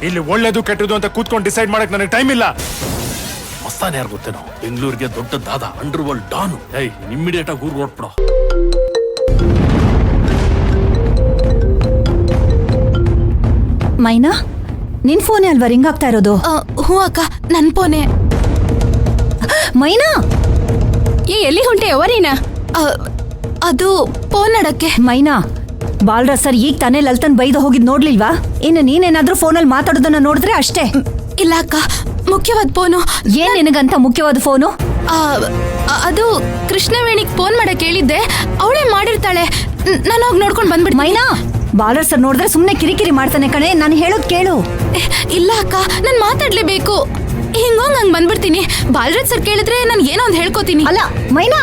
ಇಲ್ಲಿ ಒಳ್ಳೇದು ಕೆಟ್ಟದು ಅಂತ ಕೂತ್ಕೊಂಡು ಡಿಸೈಡ್ ಮಾಡಕ್ ನನಗೆ ಟೈಮ್ ಇಲ್ಲ. ಮಸ್ತಾನೆ ಯಾರು ಗೊತ್ತೇನೋ, ಬೆಂಗಳೂರಿಗೆ ದೊಡ್ಡ ದಾದ, ಅಂಡರ್ ವರ್ಲ್ಡ್ ಡಾನು. ಇಮ್ಮಿಡಿಯೇಟ್ ಆಗಿ ಊರ್ ಹೊರಟ್ಬಿಡೋ. ಮೈನಾ, ನಿನ್ ಫೋನೇ ಅಲ್ವಾ ರಿಂಗ್ ಆಗ್ತಾ ಇರೋದು? ಹ್ಞೂ ಅಕ್ಕ, ನನ್ ಫೋನೆ. ಮೈನಾ, ಎಲ್ಲಿ ಹೊಂಟೆ ಅವರೀನಾ? ಅದು ಫೋನ್ ಅಡಕ್ಕೆ. ಮೈನಾ, ಬಾಲ್ರಾಜ್ ಸರ್ ಈಗ ತಾನೇ ಲಲಿತನ್ ಬೈದು ಹೋಗಿದ್ ನೋಡ್ಲಿಲ್ವಾ? ಇನ್ನು ನೀನೇನಾದ್ರೂ ಫೋನಲ್ಲಿ ಮಾತಾಡೋದನ್ನ ನೋಡಿದ್ರೆ ಅಷ್ಟೇ. ಇಲ್ಲ ಅಕ್ಕ, ಮುಖ್ಯವಾದ ಫೋನು. ಏನ್ ನಿನಗಂತ ಮುಖ್ಯವಾದ ಫೋನು? ಅದು ಕೃಷ್ಣವೇಣಿಗ್ ಫೋನ್ ಮಾಡಕ್ ಹೇಳಿದ್ದೆ, ಅವಳೇ ಮಾಡಿರ್ತಾಳೆ. ನಾನು ಹೋಗಿ ನೋಡ್ಕೊಂಡು ಬಂದ್ಬಿಡ್ತೀನಿ. ಮೈನಾ, ಬಾಲ್ರಾಜ್ ಸರ್ ನೋಡಿದ್ರೆ ಸುಮ್ನೆ ಕಿರಿಕಿರಿ ಮಾಡ್ತಾನೆ ಕಣೆ, ನಾನು ಹೇಳೋದ್ ಕೇಳು. ಇಲ್ಲ ಅಕ್ಕ, ನಾನು ಮಾತಾಡ್ಲೇಬೇಕು. ಹಿಂಗೋಂಗ್ ಹಂಗ್ ಬಂದ್ಬಿಡ್ತೀನಿ. ಬಾಲ್ರಾಜ್ ಸರ್ ಕೇಳಿದ್ರೆ ನಾನು ಏನೋ ಒಂದು ಹೇಳ್ಕೊತೀನಿ. ಅಲ್ಲ ಮೈನಾ,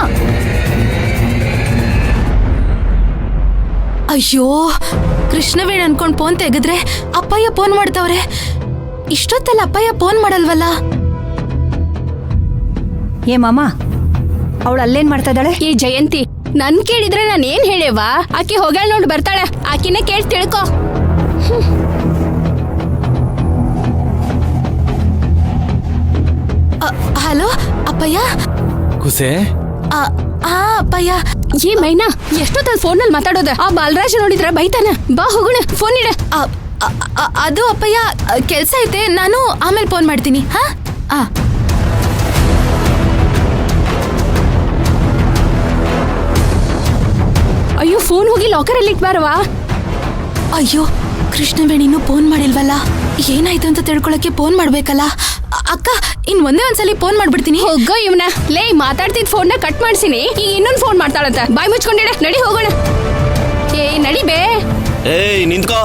ಅಯ್ಯೋ, ಕೃಷ್ಣವೇಣಿ ಅನ್ಕೊಂಡ್ ಫೋನ್ ತೆಗೆದ್ರೆ ಅಪ್ಪಯ್ಯ ಫೋನ್ ಮಾಡ್ತಾವ್ರೆ. ಇಷ್ಟೊತ್ತಲ್ಲ ಅಪ್ಪಯ್ಯ ಫೋನ್ ಮಾಡಲ್ವಲ್ಲ? ಏ ಮಾಮ, ಅವಳು ಅಲ್ಲೇನ್ ಮಾಡ್ತಾ ಇದ್ದಾಳೆ? ಈ ಜಯಂತಿ ನನ್ ಕೇಳಿದ್ರೆ ನಾನು ಏನ್ ಹೇಳೇವಾ? ಆಕಿ ಹೋಗ್ಯಾಳ ನೋಡಿ ಬರ್ತಾಳೆ, ಆಕಿನೇ ಕೇಳಿ ತಿಳ್ಕೊ. ಹಲೋ ಅಪ್ಪಯ್ಯ. ಕುಸೆ, ಅಪ್ಪಯ್ಯ. ಏ ಮೈನಾ, ಎಷ್ಟೊತ್ತಲ್ಲಿ ಫೋನಲ್ಲಿ ಮಾತಾಡೋದ? ಆ ಬಾಲರಾಜ್ ನೋಡಿದ್ರ ಬೈತಾನ. ಬಾ ಹೋಗೋಣ, ಫೋನ್ ಇಡ. ಅದು ಅಪ್ಪಯ್ಯ, ಕೆಲ್ಸ ಐತೆ, ನಾನು ಆಮೇಲೆ ಫೋನ್ ಮಾಡ್ತೀನಿ. ಹಾ. ಅಯ್ಯೋ, ಫೋನ್ ಹೋಗಿ ಲಾಕರಲ್ಲಿ ಇಟ್ಬಾರವಾ? ಅಯ್ಯೋ, ಕೃಷ್ಣವೇಣಿನೂ ಫೋನ್ ಮಾಡಿಲ್ವಲ್ಲ? ಏನಾಯ್ತು ಅಂತ ತಿಳ್ಕೊಳಕ್ಕೆ ಫೋನ್ ಮಾಡ್ಬೇಕಲ್ಲ. ಅಕ್ಕ, ಇನ್ ಒಂದೇ ಒಂದ್ಸಲಿ ಫೋನ್ ಮಾಡ್ಬಿಡ್ತೀನಿ. ಹೋಗೋ ಇವ್ನ. ಲೇ, ಮಾತಾಡ್ತಿದ್ ಫೋನ್ ನ ಕಟ್ ಮಾಡ್ಸಿನಿ, ಈಗ ಇನ್ನೊಂದು ಫೋನ್ ಮಾಡ್ತಾಳಂತ. ಬಾಯ್ ಮುಚ್ಕೊಂಡಿಡ, ನಡಿ ಹೋಗೋಣ. ಏ ನಡಿ ಬೇ. ಏಯ್ ನಿಂತ್ಕೋ.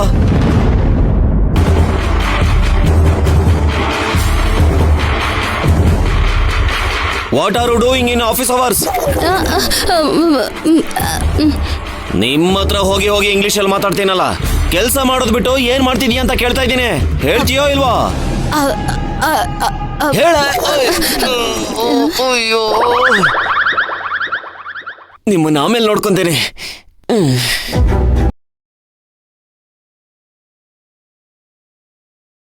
What are you doing in office hours? ನಿಮ್ಮ ಹತ್ರ ಹೋಗಿ ಹೋಗಿ ಇಂಗ್ಲಿಷ್ ಅಲ್ಲಿ ಮಾತಾಡ್ತೀನಲ್ಲ, ಕೆಲಸ ಮಾಡೋದ್ ಬಿಟ್ಟು ಏನ್ ಮಾಡ್ತಿದೀಯ ಅಂತ ಕೇಳ್ತಾ ಇದ್ದೀನಿ. ಹೇಳ್ತೀಯೋ ಇಲ್ವಾ? ಹೇಳ. ಅಯ್ಯೋ, ನಿಮ್ಮನ್ನ ಆಮೇಲೆ ನೋಡ್ಕೊಂತೇನೆ.